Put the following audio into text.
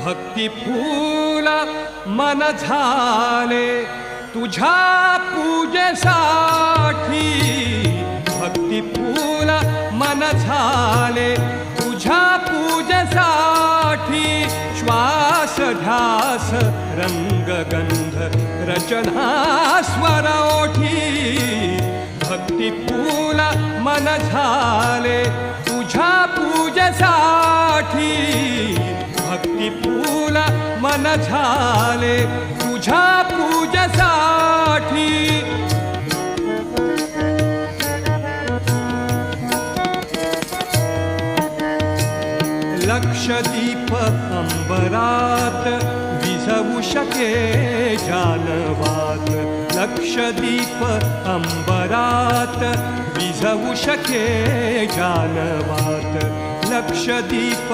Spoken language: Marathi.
भक्ती फूल मन झाले तुझ्या पूजेसाठी। भक्ती फूल मन झाले तुझ्या पूजेसाठी। श्वास ध्यास रंग गंध रचना स्वर ओठी। भक्ती फूल मन झाले तुझ्या पूजेसाठी। भक्ती फूल मन झाले तुझ्या पूजेसाठी। लक्षदीप अंबरात विझवू शके जानवात। लक्षदीप अंबरात विझवू शके जानवात। लक्षदीप